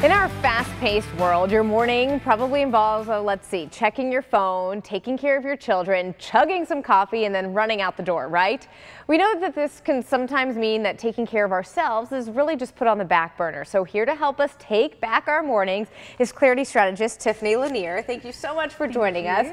In our fast-paced world, your morning probably involves, let's see, checking your phone, taking care of your children, chugging some coffee, and then running out the door, right? We know that this can sometimes mean that taking care of ourselves is really just put on the back burner. So here to help us take back our mornings is clarity strategist Tiffany Lanier. Thank you so much for joining us.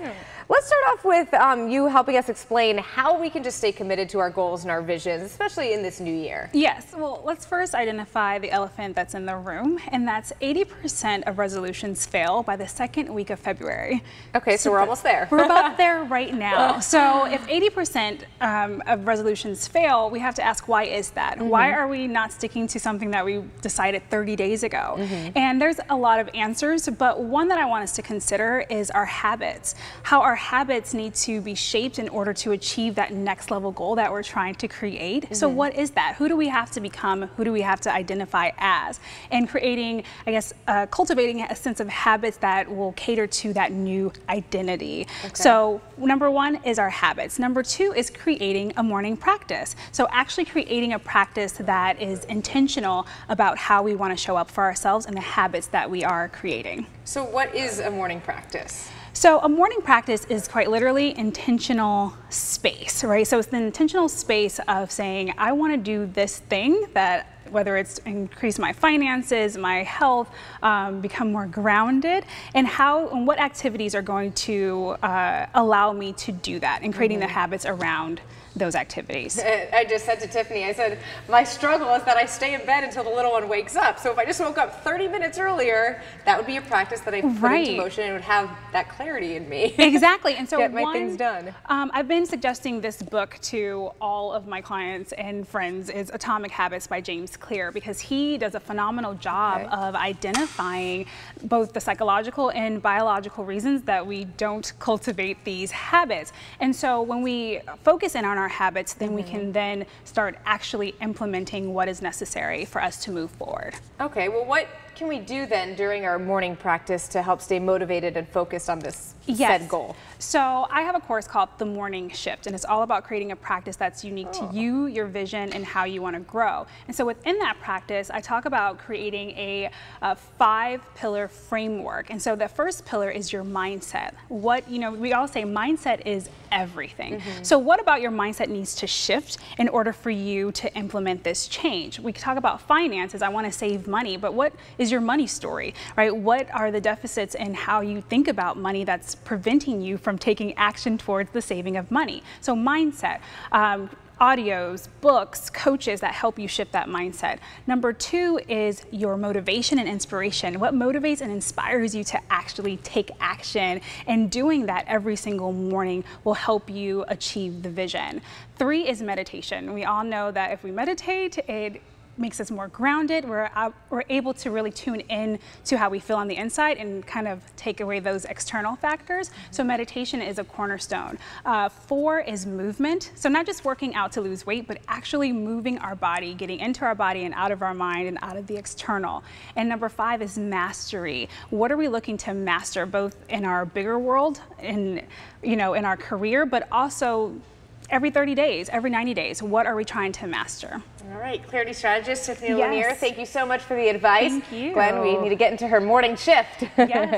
Let's start off with you helping us explain how we can just stay committed to our goals and our visions, especially in this new year. Yes, well, let's first identify the elephant that's in the room, and that's 80% of resolutions fail by the second week of February. Okay, so we're almost there. We're about there right now. So if 80% of resolutions fail, we have to ask, why is that? Why are we not sticking to something that we decided 30 days ago? And there's a lot of answers, but one that I want us to consider is our habits. How our habits need to be shaped in order to achieve that next level goal that we're trying to create. So what is that? Who do we have to become? Who do we have to identify as? And creating, I guess, cultivating a sense of habits that will cater to that new identity. So number one is our habits. Number two is creating a morning practice. So actually creating a practice that is intentional about how we want to show up for ourselves and the habits that we are creating. So what is a morning practice? So a morning practice is quite literally intentional space, right? So it's the intentional space of saying, I want to do this thing that, whether it's increase my finances, my health, become more grounded, and what activities are going to allow me to do that, and creating the habits around those activities. I just said to Tiffany, I said, my struggle is that I stay in bed until the little one wakes up. So if I just woke up 30 minutes earlier, that would be a practice that I put into motion and would have that clarity in me. Exactly. And so get my things done. I've been suggesting this book to all of my clients and friends, is Atomic Habits by James Clear, because he does a phenomenal job of identifying both the psychological and biological reasons that we don't cultivate these habits. And so when we focus in on our habits, then we can then start actually implementing what is necessary for us to move forward. Okay, well, what can we do then during our morning practice to help stay motivated and focused on this said goal? So I have a course called The Morning Shift, and it's all about creating a practice that's unique to you, your vision, and how you want to grow. And so within that practice, I talk about creating a 5-pillar framework. And so the first pillar is your mindset. We all say mindset is everything. So what about your mindset needs to shift in order for you to implement this change? We talk about finances. I want to save money, but what is your money story, right? What are the deficits in how you think about money that's preventing you from taking action towards the saving of money? So mindset. Audios, books, coaches that help you shift that mindset. Number two is your motivation and inspiration. What motivates and inspires you to actually take action, and doing that every single morning will help you achieve the vision. 3 is meditation. We all know that if we meditate, it makes us more grounded. We're able to really tune in to how we feel on the inside and kind of take away those external factors. So meditation is a cornerstone. 4 is movement. So not just working out to lose weight, but actually moving our body, getting into our body and out of our mind and out of the external. And number 5 is mastery. What are we looking to master, both in our bigger world, in our career, but also every 30 days, every 90 days, what are we trying to master? All right, clarity strategist Tiffany Lanier, thank you so much for the advice. Thank you. Glenn, we need to get into her morning shift. Yes.